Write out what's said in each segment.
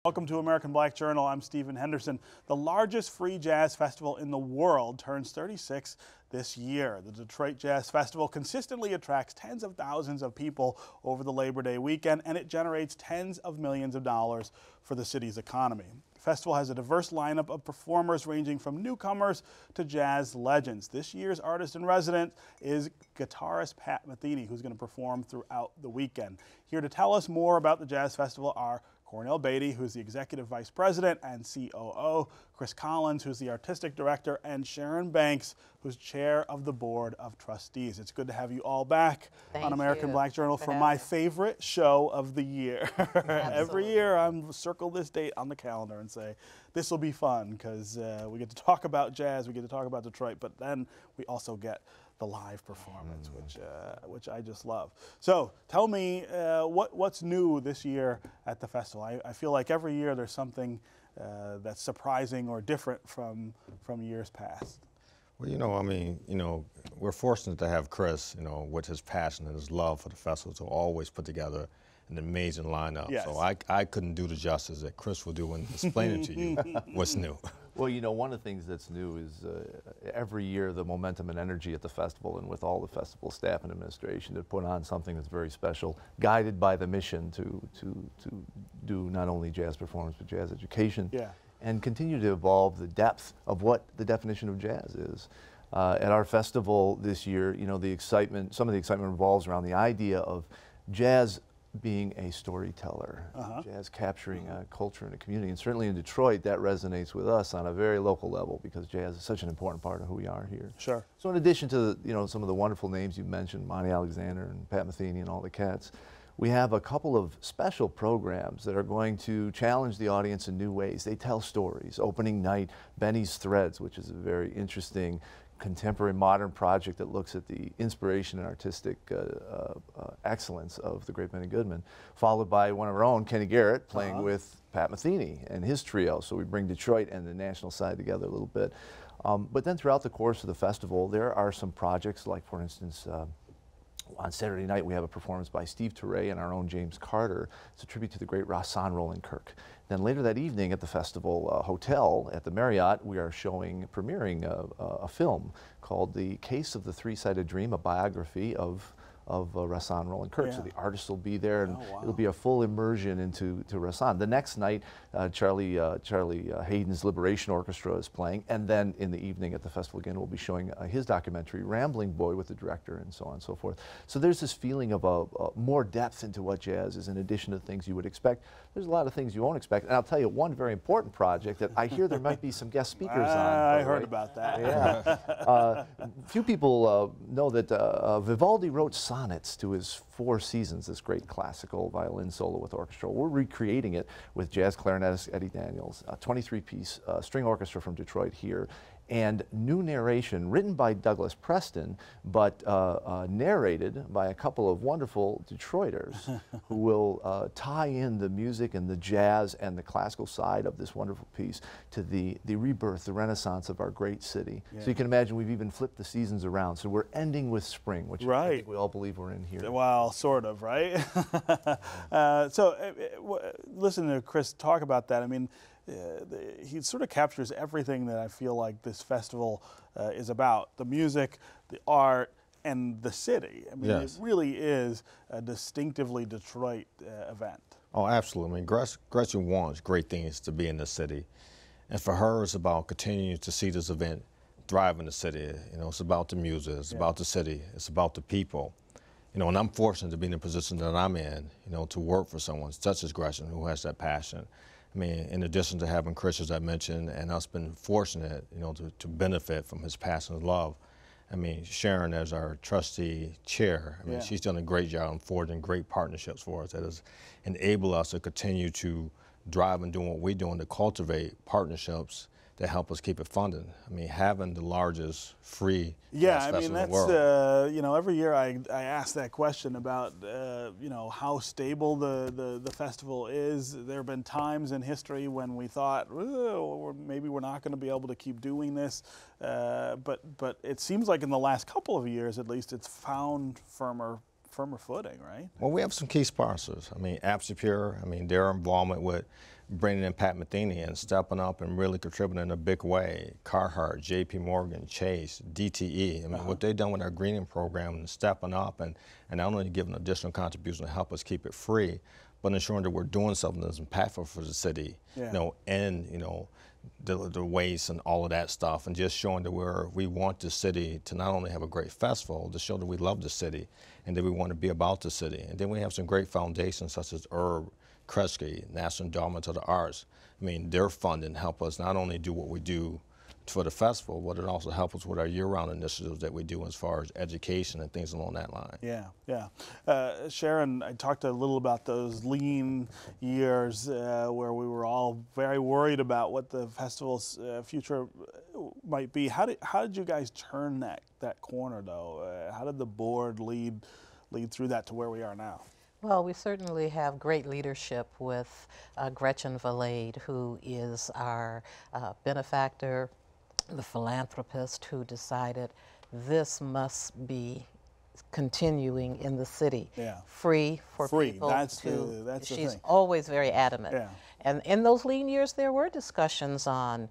Welcome to American Black Journal. I'm Stephen Henderson. The largest free jazz festival in the world turns 36 this year. The Detroit Jazz Festival consistently attracts tens of thousands of people over the Labor Day weekend, and it generates tens of millions of dollars for the city's economy. The festival has a diverse lineup of performers ranging from newcomers to jazz legends. This year's artist in residence is guitarist Pat Metheny, who's going to perform throughout the weekend. Here to tell us more about the Jazz Festival are Cornell Batie, who's the Executive Vice President and COO, Chris Collins, who's the Artistic Director, and Sharon Banks, who's Chair of the Board of Trustees. It's good to have you all back on American Black Journal for my favorite show of the year. Every year I'm circle this date on the calendar and say, this will be fun, because we get to talk about jazz, we get to talk about Detroit, but then we also get the live performance, which I just love. So tell me what's new this year at the festival. I feel like every year there's something that's surprising or different from years past. Well, we're fortunate to have Chris, with his passion and his love for the festival, to always put together an amazing lineup. Yes. So I couldn't do the justice that Chris will do when explaining to you what's new. Well, one of the things that's new is every year the momentum and energy at the festival, and with all the festival staff and administration, to put on something that's very special, guided by the mission to do not only jazz performance but jazz education, and continue to evolve the depth of what the definition of jazz is. At our festival this year, some of the excitement revolves around the idea of jazz being a storyteller, jazz capturing a culture and a community. And certainly in Detroit, that resonates with us on a very local level, because jazz is such an important part of who we are here. Sure. So in addition to some of the wonderful names you mentioned, Monty Alexander and Pat Metheny and all the cats, we have a couple of special programs that are going to challenge the audience in new ways. They tell stories. Opening night, Benny's Threads, which is a very interesting contemporary modern project that looks at the inspiration and artistic excellence of the great Benny Goodman, followed by one of our own, Kenny Garrett, playing with Pat Metheny and his trio. So we bring Detroit and the national side together a little bit. But then throughout the course of the festival, there are some projects, like for instance, on Saturday night, we have a performance by Steve Turre and our own James Carter. It's a tribute to the great Rahsaan Roland Kirk. Then later that evening at the festival hotel at the Marriott, we are premiering a film called The Case of the Three-Sided Dream, a biography of Rahsaan Roland Kirk. So the artists will be there, and it'll be a full immersion into Rahsaan. The next night, Charlie Hayden's Liberation Orchestra is playing, and then in the evening at the festival again, we'll be showing his documentary, Rambling Boy, with the director, and so on and so forth. So there's this feeling of more depth into what jazz is, in addition to things you would expect. There's a lot of things you won't expect, and I'll tell you one very important project that I hear there might be some guest speakers on. I heard about that. Yeah. Few people know that Vivaldi wrote sonnets to his Four Seasons, this great classical violin solo with orchestra. We're recreating it with jazz clarinetist Eddie Daniels, a 23-piece string orchestra from Detroit here, and new narration written by Douglas Preston, but narrated by a couple of wonderful Detroiters who will tie in the music and the jazz and the classical side of this wonderful piece to the rebirth, the renaissance of our great city. So you can imagine we've even flipped the seasons around. So we're ending with spring, which I think we all believe we're in here. Well, sort of, right? Listen to Chris talk about that. I mean, he sort of captures everything that I feel like this festival is about: the music, the art, and the city. I mean, it really is a distinctively Detroit event. Oh, absolutely. I mean, Gretchen wants great things to be in the city, and for her, it's about continuing to see this event thrive in the city. It's about the music, it's about the city, it's about the people. And I'm fortunate to be in the position that I'm in, to work for someone such as Gretchen, who has that passion. I mean, in addition to having Chris, as I mentioned, and us been fortunate, to benefit from his passion and love. I mean, Sharon, as our trustee chair, I mean, she's done a great job in forging great partnerships for us that has enabled us to continue to drive and do what we're doing to cultivate partnerships that help us keep it funded. I mean, having the largest free jazz festival in the world. Every year I ask that question about, how stable the festival is. There have been times in history when we thought, maybe we're not going to be able to keep doing this, but it seems like in the last couple of years, at least, it's found firmer footing, right? Well, we have some key sponsors. I mean, Apsipure, their involvement with bringing in Pat Metheny and stepping up and really contributing in a big way. Carhartt, J.P. Morgan, Chase, DTE. I mean, what they've done with our greening program and stepping up and not only giving additional contribution to help us keep it free, but ensuring that we're doing something that's impactful for the city, and the waste and all of that stuff, and just showing that we want the city to not only have a great festival, to show that we love the city and that we want to be about the city. And then we have some great foundations such as Herb, Kresge, National Endowment of the Arts. I mean, their funding help us not only do what we do for the festival, but it also helps us with our year-round initiatives that we do as far as education and things along that line. Yeah. Sharon, I talked a little about those lean years where we were all very worried about what the festival's future might be. How did you guys turn that corner, though? How did the board lead through that to where we are now? Well, we certainly have great leadership with Gretchen Valade, who is our benefactor, the philanthropist who decided this must be continuing in the city. Free for people. That's the she's thing. Always very adamant. Yeah. And in those lean years, there were discussions on,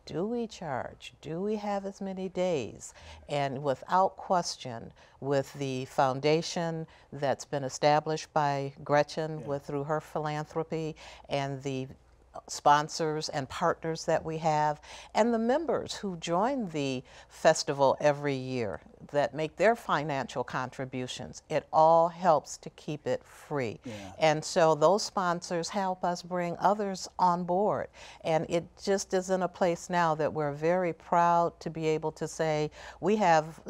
do we charge? Do we have as many days? And without question, with the foundation that's been established by Gretchen through her philanthropy, and the sponsors and partners that we have, and the members who join the festival every year that make their financial contributions, it all helps to keep it free. And so those sponsors help us bring others on board. And it just is in a place now that we're very proud to be able to say we have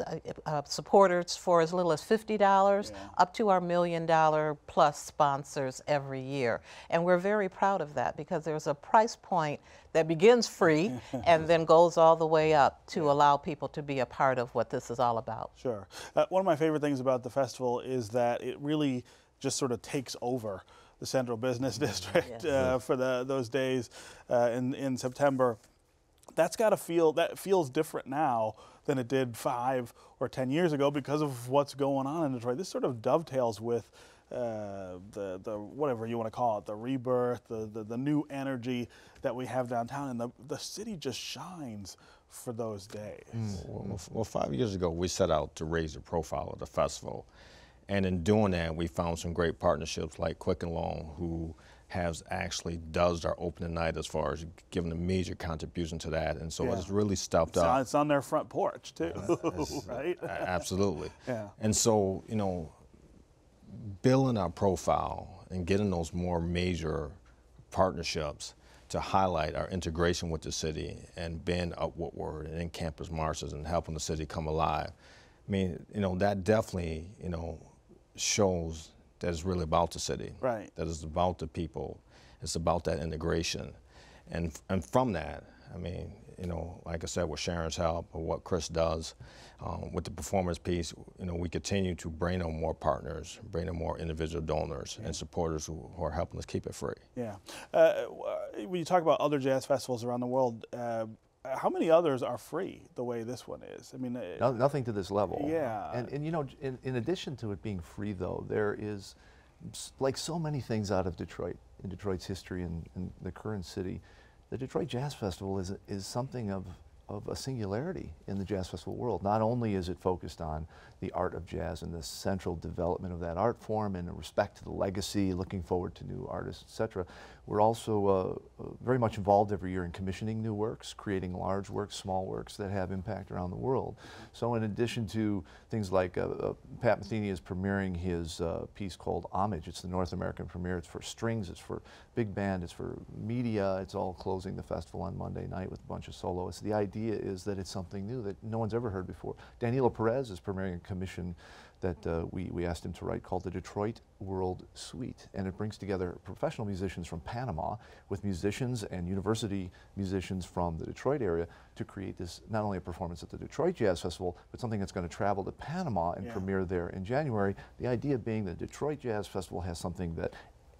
supporters for as little as $50 up to our $1 million plus sponsors every year. And we're very proud of that because there's a price point that begins free and then goes all the way up to allow people to be a part of what this is all about. Sure. One of my favorite things about the festival is that it really just sort of takes over the Central Business District for those days in September. That feels different now than it did 5 or 10 years ago because of what's going on in Detroit. This sort of dovetails with the whatever you want to call it, the rebirth, the new energy that we have downtown, and the city just shines for those days. Well, 5 years ago, we set out to raise the profile of the festival. And in doing that, we found some great partnerships like Quick and Loan, who does our opening night as far as giving a major contribution to that. And so it's really stepped up. It's on their front porch, too, right? Absolutely. And so, building our profile and getting those more major partnerships to highlight our integration with the city and being up Woodward and in campus marches and helping the city come alive. I mean, that definitely, shows that it's really about the city. Right. That it's about the people. It's about that integration. And from that, I mean, like I said, with Sharon's help or what Chris does with the performance piece, we continue to bring on more partners, bring on more individual donors and supporters who are helping us keep it free. Yeah. When you talk about other jazz festivals around the world, how many others are free the way this one is? I mean, nothing to this level. Yeah. And in addition to it being free, though, there is, like so many things out of Detroit, in Detroit's history and the current city, the Detroit Jazz Festival is something of a singularity in the jazz festival world. Not only is it focused on the art of jazz and the central development of that art form and respect to the legacy, looking forward to new artists, etc. We're also very much involved every year in commissioning new works, creating large works, small works that have impact around the world. So in addition to things like Pat Metheny is premiering his piece called Homage. It's the North American premiere. It's for strings, it's for big band, it's for media. It's all closing the festival on Monday night with a bunch of soloists. The idea is that it's something new that no one's ever heard before. Danilo Perez is premiering a commission that we asked him to write called the Detroit World Suite, and it brings together professional musicians from Panama with musicians and university musicians from the Detroit area to create this, not only a performance at the Detroit Jazz Festival, but something that's going to travel to Panama and premiere there in January. The idea being the Detroit Jazz Festival has something that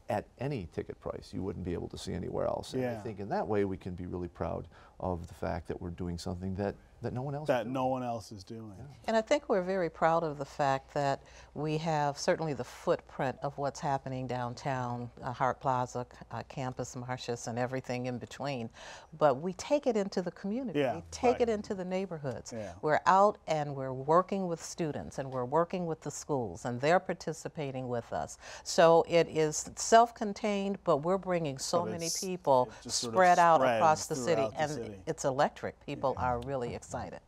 at any ticket price you wouldn't be able to see anywhere else. And I think in that way we can be really proud of the fact that we're doing something that that no one else that no one else is doing. And I think we're very proud of the fact that we have certainly the footprint of what's happening downtown, Hart Plaza, Campus Martius, and everything in between. But we take it into the community. Yeah, we take right. it into the neighborhoods. Yeah. We're out and we're working with students and we're working with the schools, and they're participating with us. So it is self-contained, but we're bringing so But many it's- people it just sort of spread out spreads across the city, throughout the and city. it's electric. People are really excited.